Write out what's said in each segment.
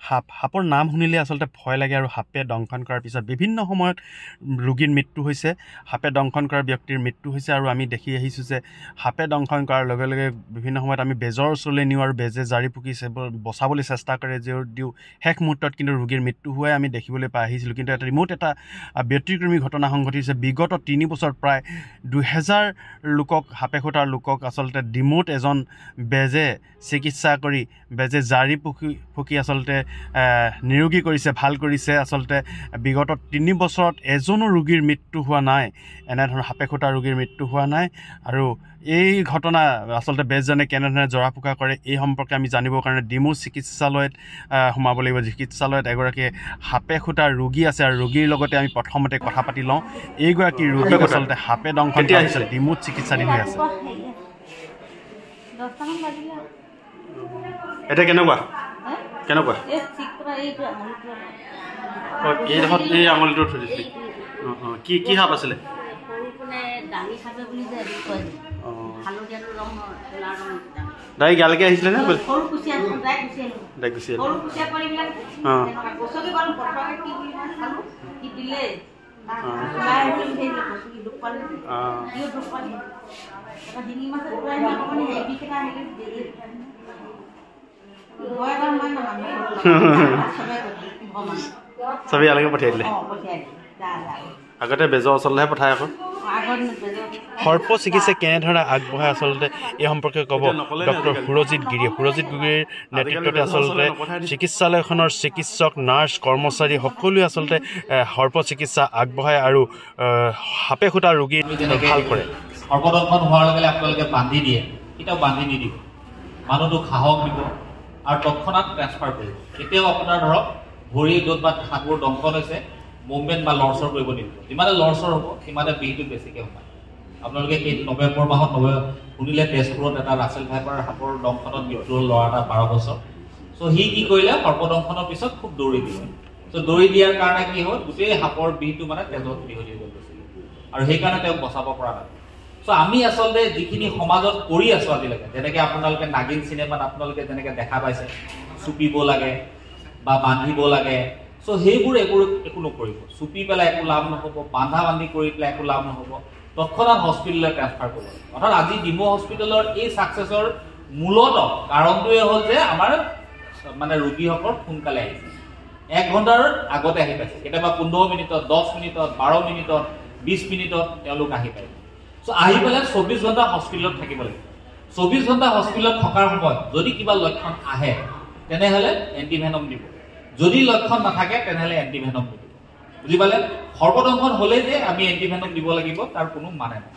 সাপৰ নাম শুনিলে আচলতে ভয় লাগে আৰু সাপে দংশন কৰাৰ পিছত বিভিন্ন সময়ত ৰোগীৰ মৃত্যু হৈছে সাপে দংশন কৰা ব্যক্তিৰ মৃত্যু হৈছে আৰু আমি দেখি আহিছোঁ যে সাপে দংশন কৰাৰ লগে লগে বিভিন্ন সময়ত আমি বেজৰ ওচৰলৈ নিওঁ আৰু বেজে জাৰি ফুকি বচাবলৈ চেষ্টা কৰে যদিও শেষ মুহূৰ্তত কিন্তু ৰোগীৰ মৃত্যু হোৱাই আমি দেখিবলৈ পাই আহিছিলোঁ কিন্তু এটা এটা ব্যতিক্ৰমী ঘটনা সংঘটিছে বিগত 3 বছৰ প্ৰায় 2000 লোকক সাপে খুটাৰ লোকক আচলতে ডিমৌত এজন বেজে চিকিৎসা কৰি বেজে জাৰি ফুকি আচলতে নিৰোগী কৰিছে ভাল কৰিছে আচলতে বিগত 3 বছৰত এজনো ৰোগীৰ মৃত্যু হোৱা নাই এনেধৰণৰ সাপে খুটা ৰোগীৰ মৃত্যু হোৱা নাই আৰু এই ঘটনা আচলতে বেজজনে কেনেধৰণে জৰা ফুকা কৰে এই সম্পৰ্কে আমি জানিবৰ কাৰণে ডিমৌ চিকিৎসালয়ত সোমাব লাগিব চিকিৎসালয়ত এগৰাকী সাপে খুটা ৰোগী আছে আৰু ৰোগীৰ লগতে আমি প্ৰথমতে কথা পাতি লওঁ এইগৰাকী ৰোগীক আচলতে সাপে দংশন কৰিছে ডিমৌত চিকিৎসাধীন হৈ আছে এটা কেনেকুৱা এই আঙুলিটো থৈ দিছে কি সাপ আছিলে দাই গালকে আহিছিলে নে চবেই ইয়ালৈকে পঠিয়াই দিলে আগতে বেজৰ ওচৰলৈহে পঠায় আকৌ সৰ্প চিকিৎসা কেনেধৰণে আগবঢ়ায় আচলতে এই সম্পৰ্কে ক'ব ডক্টৰ সুৰজিৎ গিৰিৰ নেতৃত্বতে আচলতে চিকিৎসালয়খনৰ চিকিৎসক নাৰ্ছ কৰ্মচাৰী সকলোৱে আচলতে সৰ্প চিকিৎসা আগবঢ়ায় আৰু সাপে খুটা ৰোগী ভাল কৰে সৰ্পদংশন হোৱাৰ লগে লগে আপোনালোকে বান্ধি দিয়ে কেতিয়াও বান্ধি নিদিব মানুহটোক সাহস দিব আৰু তৎক্ষণাত ট্ৰেন্সফাৰ কৰিব কেতিয়াও আপোনাৰ ধৰক ভৰি য'ত বা হাতবোৰ দংশন হৈছে মুভমেণ্ট বা লৰচৰ কৰিব নিদিব যিমানে লৰচৰ হ'ব সিমানে বিষটো বেছিকৈ সোমায় আপোনালোকে এই নৱেম্বৰ মাহত শুনিলে তেজপুৰত এটা ৰাছেল ভাইপাৰ সাপৰ দংশনত মৃত্যু হ'ল ল'ৰা এটা 12 বছৰ চ' সি কি কৰিলে সৰ্পদংশনৰ পিছত খুব দৌৰি দিলে চ' দৌৰি দিয়াৰ কাৰণে কি হ'ল গোটেই সাপৰ বিষটো মানে তেজত মিহলি হৈ গৈছিলে আৰু সেইকাৰণে তেওঁক বচাব পৰা নাই চ' আমি আচলতে যিখিনি সমাজত কৰি আছোঁ আজিলৈকে যেনেকৈ আপোনালোকে নাগিন চিনেমাত আপোনালোকে যেনেকৈ দেখা পাইছে চুপিব লাগে বা বান্ধিব লাগে চ' সেইবোৰ একো নকৰিব চুপি পেলাই একো লাভ নহ'ব বান্ধা বান্ধি কৰি পেলাই একো লাভ নহ'ব তৎক্ষণাত হস্পিটেললৈ ট্ৰেন্সফাৰ কৰিব অৰ্থাৎ আজি ডিমৌ হস্পিটেলৰ এই ছাকচেছৰ মূলত কাৰণটোৱে হ'ল যে আমাৰ মানে ৰোগীসকল সোনকালে আহিছে 1 ঘণ্টাৰ আগতে আহি পাইছে কেতিয়াবা 15 মিনিটত 10 মিনিটত 12 মিনিটত 20 মিনিটত তেওঁলোক আহি পায় চ' আহি পেলাই 24 ঘণ্টা হস্পিটেলত থাকিব লাগিব 24 ঘণ্টা হস্পিটেলত থকাৰ সময়ত যদি কিবা লক্ষণ আহে তেনেহ'লে এণ্টিভেনম দিব যদি লক্ষণ নাথাকে তেনেহ'লে এণ্টিভেনম দিব বুজি পালে সৰ্পদংশন হ'লে যে আমি এণ্টিভেনম দিব লাগিব তাৰ কোনো মানে নাই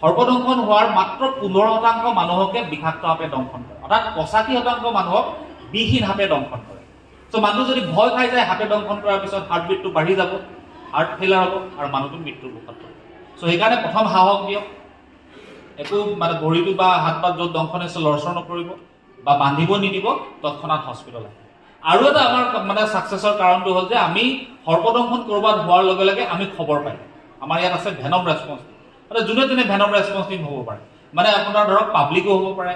সৰ্পদংশন হোৱাৰ মাত্ৰ 15% মানুহকে বিষাক্ত সাপে দংশন কৰে অৰ্থাৎ 85% মানুহক বিষহীন সাপে দংশন কৰে চ' মানুহ যদি ভয় খাই যায় সাপে দংশন কৰাৰ পিছত হাৰ্টবিটটো বাঢ়ি যাব হাৰ্ট ফেইলাৰ হ'ব আৰু মানুহটো মৃত্যুৰ মুখত পৰিব চ' সেইকাৰণে প্ৰথম সাহস দিয়ক একো মানে ভৰিটো বা হাত পাত য'ত দংশন আছে লৰচৰ নকৰিব বা বান্ধিব নিদিব তৎক্ষণাত হস্পিটেল আহিব আৰু এটা আমাৰ মানে ছাকচেছৰ কাৰণটো হ'ল যে আমি সৰ্পদংশন কৰবাত হোৱাৰ লগে লগে আমি খবৰ পাই আমাৰ ইয়াত আছে ভেনম ৰেছপন্স মানে যোনে যোনে ভেনম ৰেছপন্স টিম হ'ব পাৰে মানে আপোনাৰ ধৰক পাব্লিকো হ'ব পাৰে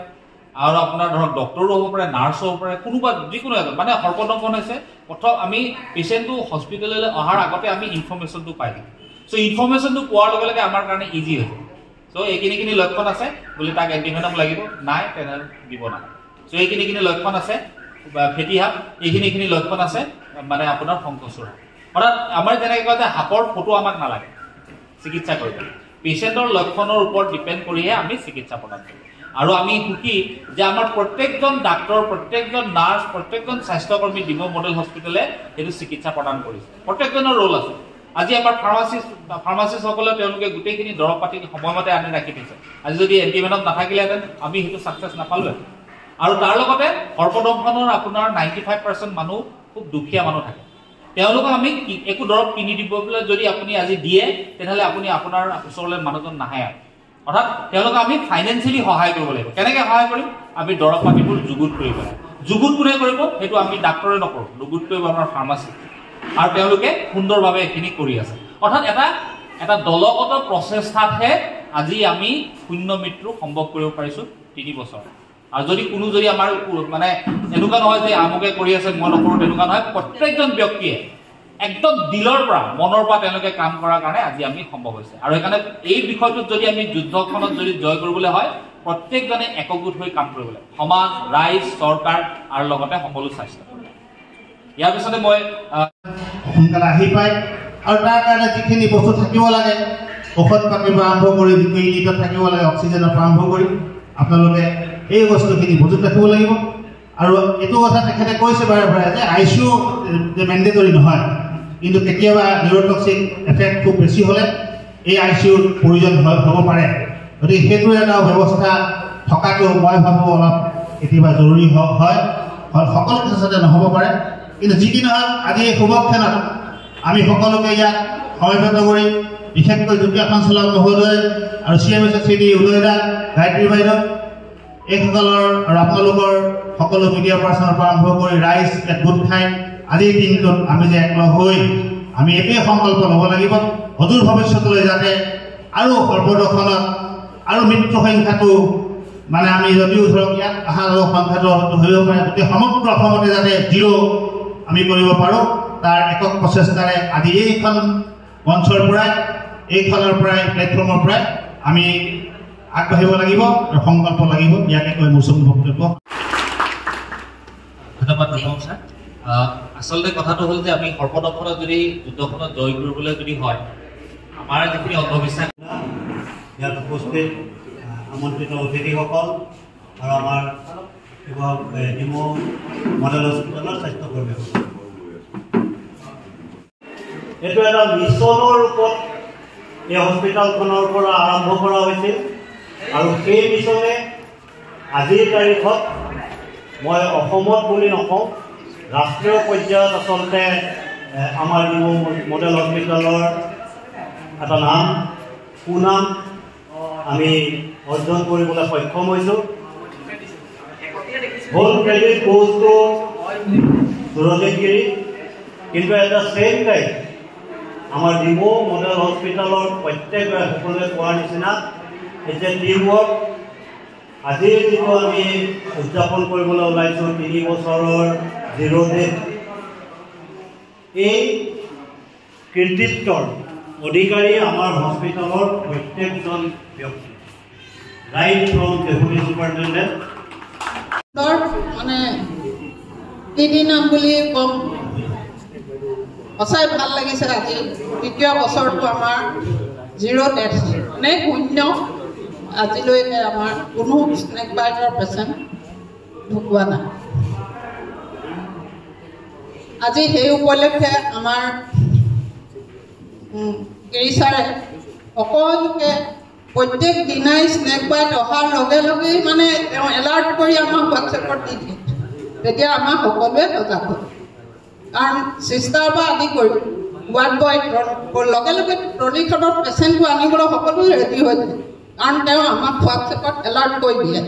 আৰু আপোনাৰ ধৰক ডক্টৰো হ'ব পাৰে নাৰ্ছো হ'ব পাৰে কোনোবা যিকোনো এজন মানে সৰ্পদংশন হৈছে প্ৰথম আমি পেচেণ্টটো হস্পিটেললৈ অহাৰ আগতে আমি ইনফৰ্মেশ্যনটো পাই দিওঁ চ' ইনফৰ্মেশ্যনটো পোৱাৰ লগে লগে আমাৰ কাৰণে ইজি হৈছে চ' এইখিনি লক্ষণ আছে বুলি তাক এণ্টিভেনম লাগিব নাই তেনেহ'লে দিব নালাগে চ' এইখিনি লক্ষণ আছে ফেটি সাপ এইখিনি লক্ষণ আছে মানে আপোনাৰ সংকোচৰ অৰ্থাৎ আমাৰ যেনেকৈ কয় যে সাপৰ ফটো আমাক নালাগে চিকিৎসা কৰিবলৈ পেচেণ্টৰ লক্ষণৰ ওপৰত ডিপেণ্ড কৰিহে আমি চিকিৎসা প্ৰদান কৰোঁ আৰু আমি সুখী যে আমাৰ প্ৰত্যেকজন ডাক্তৰ প্ৰত্যেকজন নাৰ্ছ প্ৰত্যেকজন স্বাস্থ্যকৰ্মী ডিমৌ মডেল হস্পিটেলে এইটো চিকিৎসা প্ৰদান কৰিছে প্ৰত্যেকজনৰ ৰোল আছে আজি আমাৰ ফাৰ্মাচিষ্টসকলে তেওঁলোকে গোটেইখিনি দৰৱ পাতি সময়মতে আনি ৰাখি দিছে আজি যদি এণ্টিভেনম নাথাকিলেহেঁতেন আমি সেইটো ছাকচেছ নাপালোহেঁতেন আৰু তাৰ লগতে সৰ্পদংশনৰ আপোনাৰ 95% মানুহ খুব দুখীয়া মানুহ থাকে তেওঁলোকক আমি একো দৰৱ কিনি দিব বুলি যদি আপুনি আজি দিয়ে তেনেহ'লে আপুনি আপোনাৰ ওচৰলৈ মানুহজন নাহে অৰ্থাৎ তেওঁলোকক আমি ফাইনেন্সিয়েলি সহায় কৰিব লাগিব কেনেকৈ সহায় কৰিম আমি দৰৱ পাতিবোৰ যুগুত কৰিব লাগিব যুগুত কোনে কৰিব সেইটো আমি ডাক্তৰে নকৰোঁ যুগুত কৰিব আমাৰ ফাৰ্মাচী আৰু তেওঁলোকে সুন্দৰভাৱে এইখিনি কৰি আছে অৰ্থাৎ এটা দলগত প্ৰচেষ্টাতহে আজি আমি শূন্য মৃত্যু সম্ভৱ কৰিব পাৰিছোঁ 3 বছৰ আৰু যদি কোনো যদি আমাৰ মানে এনেকুৱা নহয় যে আমুকে কৰি আছে মই নকৰোঁ, তেনেকুৱা নহয়। প্ৰত্যেকজন ব্যক্তিয়ে একদম দিলৰ পৰা মনৰ পৰা তেওঁলোকে কাম কৰাৰ কাৰণে আজি আমি সম্ভৱ হৈছে। আৰু সেইকাৰণে এই বিষয়টোত যদি আমি যুদ্ধখনত যদি জয় কৰিবলৈ হয়, প্ৰত্যেকজনে একগোট হৈ কাম কৰিব লাগে, সমাজ, ৰাইজ, চৰকাৰ আৰু লগতে সকলো স্বাস্থ্য। ইয়াৰ পিছতে মই সোনকালে আহি পায় আৰু তাৰ কাৰণে যিখিনি বস্তু থাকিব লাগে, ঔষধ পাতিৰ পৰা আৰম্ভ কৰি যিটো ইউনিটত থাকিব লাগে, অক্সিজেনৰ পৰা আৰম্ভ কৰি আপোনালোকে এই বস্তুখিনি মজুত ৰাখিব লাগিব। আৰু এইটো কথা তেখেতে কৈছে বাৰে বাৰে যে ICU মেণ্ডেটৰী নহয়, কিন্তু কেতিয়াবা নিউৰটক্সিক এফেক্ট খুব বেছি হ'লে এই ICUৰ প্ৰয়োজন হ'ব পাৰে। গতিকে সেইটো এটা ব্যৱস্থা থকাটো মই ভাবোঁ অলপ কেতিয়াবা জৰুৰী হয়, সকলো ক্ষেত্ৰতে নহ'ব পাৰে। কিন্তু যি কি নহওক আজি এই শুভক্ষণত আমি সকলোকে ইয়াত সমবেত কৰি বিশেষকৈ যুটীয়া সঞ্চালক মহোদয় আৰু CMHC উদয় দা, গায়ত্ৰী বাইদেউ, এইসকলৰ আৰু আপোনালোকৰ সকলো মিডিয়া পাৰ্চনৰ পৰা আৰম্ভ কৰি ৰাইজ ইয়াত গোট খাই আজিৰ দিনটোত আমি যে একলগ হৈ আমি এইটোৱে সংকল্প ল'ব লাগিব, অদূৰ ভৱিষ্যতলৈ যাতে আৰু সৰ্বদৰ্শনত আৰু মৃত্যু সংখ্যাটো মানে আমি যদিও ধৰক ইয়াত অহা সংখ্যাটো ধৰিব পাৰে, গোটেই সমগ্ৰ অসমতে যাতে 0 আমি কৰিব পাৰোঁ, তাৰ একক প্ৰচেষ্টাৰে আজি এইখন মঞ্চৰ পৰাই, এইখনৰ পৰাই, প্লেটফৰ্মৰ পৰাই আমি আগবাঢ়িব লাগিব আৰু সংকল্প লাগিব। ইয়াকে কৈ মোৰ চমু বক্তব্য। ধন্যবাদ দীপক ছাৰ। আচলতে কথাটো হ'ল যে আমি সৰ্বদৰ্শনত যদি যুদ্ধখনত জয় কৰিবলৈ যদি হয়, আমাৰ যিখিনি অন্ধবিশ্বাস ইয়াত উপস্থিত আমন্ত্ৰিত অতিথিসকল আৰু আমাৰ ডিমৌ মডেল হস্পিটেলৰ স্বাস্থ্যকৰ্মীসকল, এইটো এটা মিছনৰ ৰূপত এই হস্পিটেলখনৰ পৰা আৰম্ভ কৰা হৈছিল। আৰু সেই মিছনে আজিৰ তাৰিখত মই অসমত বুলি নকওঁ, ৰাষ্ট্ৰীয় পৰ্যায়ত আচলতে আমাৰ ডিমৌ মডেল হস্পিটেলৰ এটা নাম, সুনাম আমি অৰ্জন কৰিবলৈ সক্ষম হৈছোঁ। Whole credit goes to Surajit Giri, কিন্তু এট দ্য চেম টাইম আমাৰ ডিমৌ মডেল হস্পিটেলৰ প্ৰত্যেকৰে সকলোৱে কোৱাৰ নিচিনা এতিয়া টিম ৱৰ্ক। আজিৰ যিটো আমি উদযাপন কৰিবলৈ ওলাইছোঁ 3 বছৰৰ 0 ডেট, এই কৃতিত্বৰ অধিকাৰী আমাৰ হস্পিটেলৰ প্ৰত্যেকজন ব্যক্তি, ৰাইট ফ্ৰম ডেপুটি ছুপাৰিনটেণ্ডেণ্ট মানে তিনিনাম বুলি কম, সঁচাই ভাল লাগিছে। আজি দ্বিতীয় বছৰটো আমাৰ 0 ডেথ, মানে 0। আজিলৈকে আমাৰ কোনো স্নেক বাইটৰ পেচেণ্ট ঢুকোৱা নাই। আজি সেই উপলক্ষে আমাৰ গিৰি ছাৰে সকলোকে প্ৰত্যেক দিনাই স্নেক বাইট অহাৰ লগে লগেই মানে তেওঁ এলাৰ্ট কৰি আমাক হোৱাটছএপত দি দিয়ে, তেতিয়া আমাৰ সকলোৱে সজাগ হয়। কাৰণ চিষ্টাৰৰ পৰা আদি কৰি ৱাৰ্ড বয় লগে লগে ট্ৰলিখনত পেচেণ্টটো আনিবলৈ সকলোৱে ৰেডি হৈ যায়, কাৰণ তেওঁ আমাক হোৱাটছএপত এলাৰ্ট কৰি দিয়ে।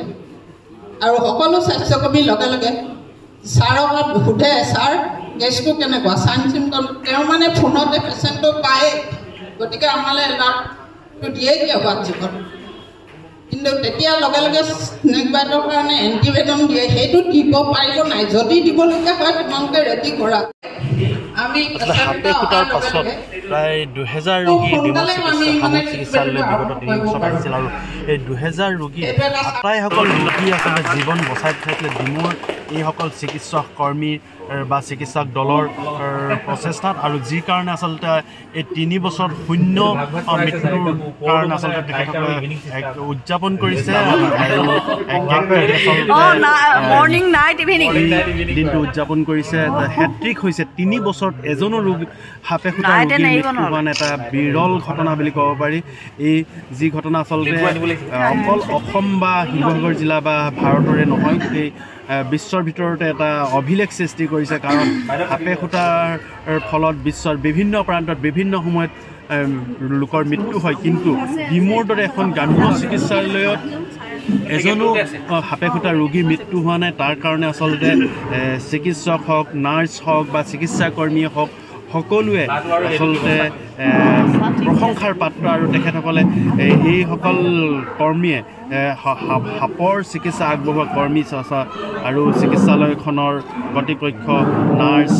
আৰু সকলো স্বাস্থ্যকৰ্মী লগে লগে ছাৰক সোধে, ছাৰ কেছটো কেনেকুৱা, চাইন চিমটম, তেওঁ মানে ফোনতে পেচেণ্টটো পায়, গতিকে আমালৈ এলাৰ্টটো দিয়েই দিয়ে হোৱাটছএপত। কিন্তু তেতিয়া লগে লগে স্নেক বাইটৰ কাৰণে এণ্টিভেনম দিয়ে, সেইটো দিব পাৰিব নাই, যদি দিবলগীয়া হয় তোমালোকে ৰেডি কৰা। আমি সাপে ফুটাৰ পাছত প্ৰায় 2000 ৰোগী ডিমৌ চিকিৎসালয়লৈ বিগত 3 বছৰ আহিছিল। আৰু এই 2000 ৰোগী আটাইসকল ৰোগী আচলতে জীৱন বচাই থাকিলে ডিমৌৰ এইসকল চিকিৎসক কৰ্মীৰ বা চিকিৎসক দলৰ প্ৰচেষ্টাত, আৰু যি কাৰণে আচলতে এই 3 বছৰ 0 মৃত্যুৰ কাৰণে আচলতে তেখেতসকলে উদযাপন কৰিছে। দিনটো উদযাপন কৰিছে, হেট্ৰিক হৈছে 3 বছৰত এজনো ৰোগী সাপে ফুটা ৰোগীৰ মৃত্যু হোৱা নাই, এটা বিৰল ঘটনা বুলি ক'ব পাৰি। এই যি ঘটনা আচলতে অকল অসম বা শিৱসাগৰ জিলা বা ভাৰতৰে নহয়, গোটেই বিশ্বৰ ভিতৰতে এটা অভিলেখ সৃষ্টি কৰিছে। কাৰণ সাপে ফুটাৰ ফলত বিশ্বৰ বিভিন্ন প্ৰান্তত বিভিন্ন সময়ত লোকৰ মৃত্যু হয়, কিন্তু ডিমৌৰ দৰে এখন গ্ৰাম্য চিকিৎসালয়ত এজনো সাপে ফুটা ৰোগীৰ মৃত্যু হোৱা নাই। তাৰ কাৰণে আচলতে চিকিৎসক হওক, নাৰ্ছ হওক বা চিকিৎসাকৰ্মীয়ে হওক, সকলোৱে আচলতে প্ৰশংসাৰ পাত্ৰ আৰু তেখেতসকলে এইসকল কৰ্মীয়ে সাপৰ চিকিৎসা আগবঢ়োৱা কৰ্মী আৰু চিকিৎসালয়খনৰ কৰ্তৃপক্ষ নাৰ্ছ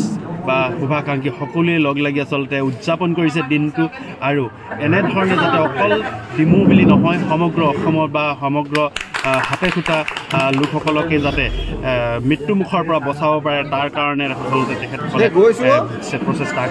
বা শুভাকাংক্ষী সকলোৱে লগ লাগি আচলতে উদযাপন কৰিছে দিনটো আৰু এনেধৰণে যাতে অকল ডিমৌ বুলি নহয় সমগ্ৰ অসমৰ বা সমগ্ৰ হাতে খুটা লোকসকলকে যাতে মৃত্যুমুখৰ পৰা বচাব পাৰে তাৰ কাৰণে আচলতে তেখেতসকলে প্ৰচেষ্টা